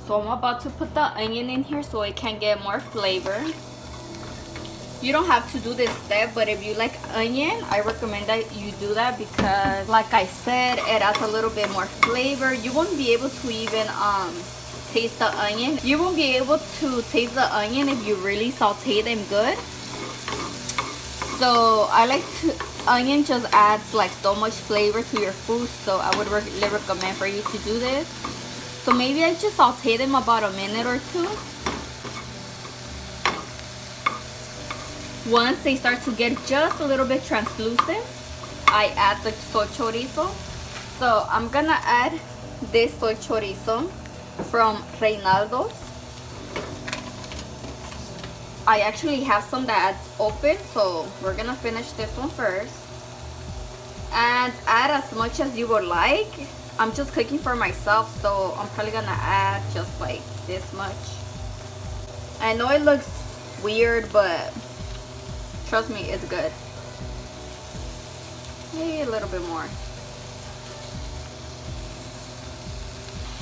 So I'm about to put the onion in here so it can get more flavor. You don't have to do this step, but if you like onion, I recommend that you do that because, like I said, it adds a little bit more flavor. You won't be able to even taste the onion. You won't be able to taste the onion if you really saute them good. So I like to, onion just adds like so much flavor to your food, so I would really recommend for you to do this. So maybe I just saute them about a minute or two. Once they start to get just a little bit translucent, I add the soy chorizo. So I'm gonna add this soy chorizo from Reinaldo's. I actually have some that's open, so we're gonna finish this one first. And add as much as you would like. I'm just cooking for myself, so I'm probably gonna add just like this much. I know it looks weird, but trust me, it's good. Maybe a little bit more.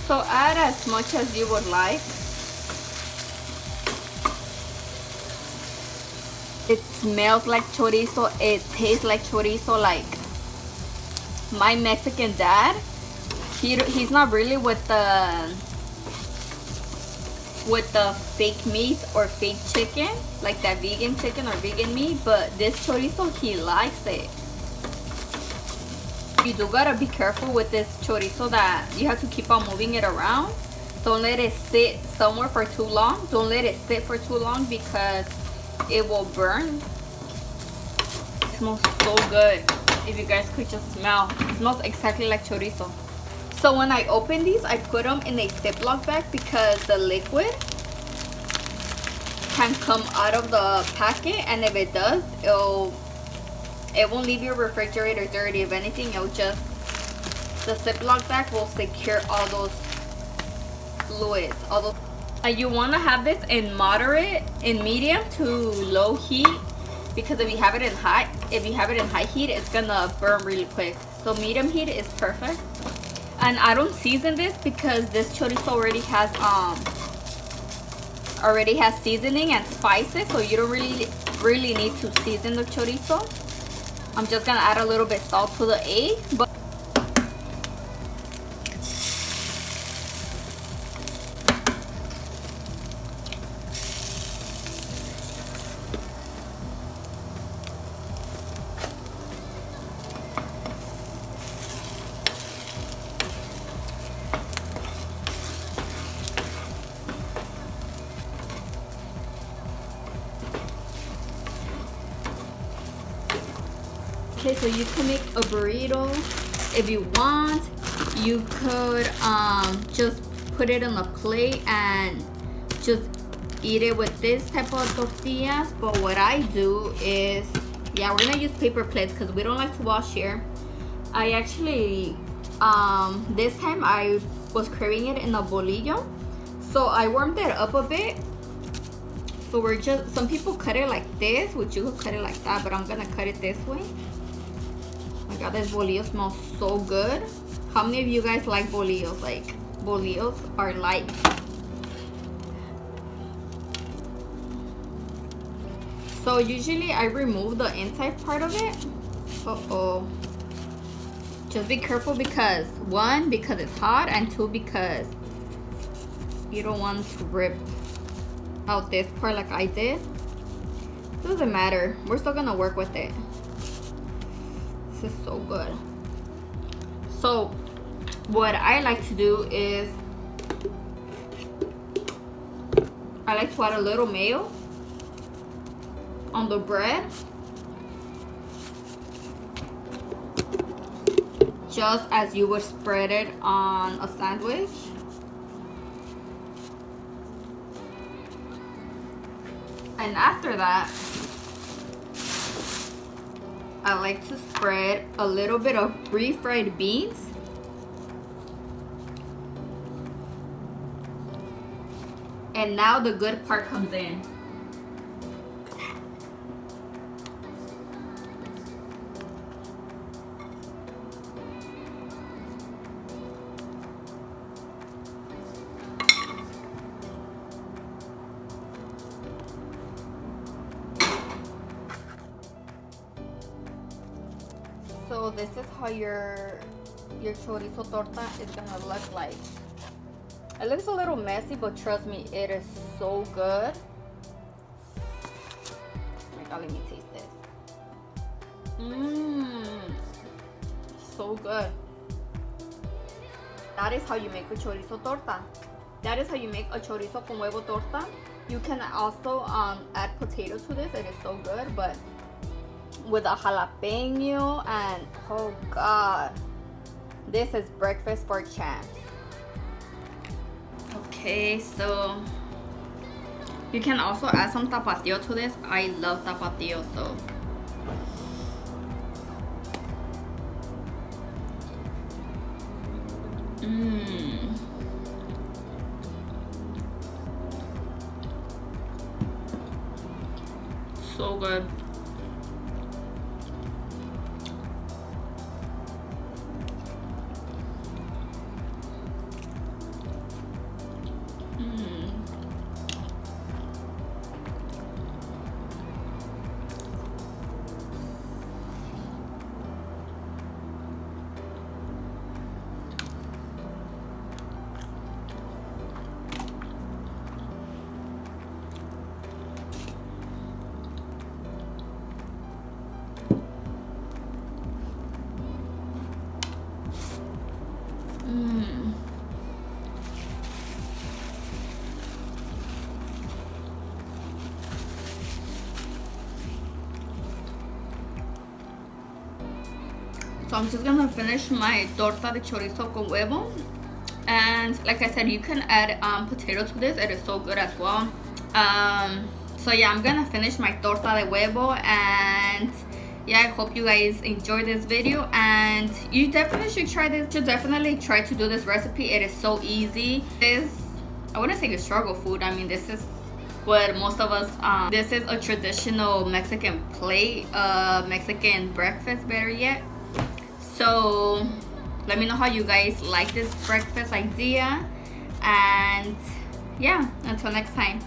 So add as much as you would like. It smells like chorizo. It tastes like chorizo. Like my Mexican dad, he's not really with the fake meat or fake chicken, like that vegan chicken or vegan meat, but this chorizo, he likes it. You do gotta be careful with this chorizo that you have to keep on moving it around. Don't let it sit somewhere for too long. Don't let it sit for too long because it will burn. It smells so good. If you guys could just smell, it smells exactly like chorizo. So when I open these, I put them in a Ziploc bag because the liquid can come out of the packet, and if it does, it won't leave your refrigerator dirty. If anything, it'll just, the Ziploc bag will secure all those fluids, all those. You want to have this in medium to low heat, because if you have it in high heat, it's gonna burn really quick. So medium heat is perfect. And I don't season this because this chorizo already has seasoning and spices, so you don't really need to season the chorizo. I'm just gonna add a little bit salt to the egg, but okay, so you can make a burrito if you want. You could just put it on a plate and just eat it with this type of tortillas. But what I do is, yeah, we're gonna use paper plates because we don't like to wash here. I actually, this time I was craving it in a bolillo, so I warmed it up a bit. So we're just, some people cut it like this, which you could cut it like that, but I'm gonna cut it this way. Oh my god, this bolillo smells so good. How many of you guys like bolillos? Like, bolillos are light. So usually I remove the inside part of it. Uh-oh. Just be careful because, one, because it's hot, and two, because you don't want to rip out this part like I did. Doesn't matter. We're still gonna work with it. This is so good. So what I like to do is I like to add a little mayo on the bread, just as you would spread it on a sandwich. And after that, I like to spread a little bit of refried beans. And now the good part comes in. So this is how your chorizo torta is gonna look like. It looks a little messy, but trust me, it is so good. Oh my god, let me taste this. So good. That is how you make a chorizo torta. That is how you make a chorizo con huevo torta. You can also add potatoes to this. It is so good, but with a jalapeno and oh god, this is breakfast for champs. Okay, so you can also add some tapatio to this. I love tapatio, so so good. So I'm just gonna finish my torta de chorizo con huevo, and like I said, you can add potato to this. It is so good as well. So yeah, I'm gonna finish my torta de huevo, and yeah, I hope you guys enjoyed this video, and you definitely should try this. You should definitely try to do this recipe. It is so easy. I wouldn't say a struggle food. I mean, this is what most of us this is a traditional Mexican plate, Mexican breakfast, better yet. So let me know how you guys like this breakfast idea, and yeah, until next time.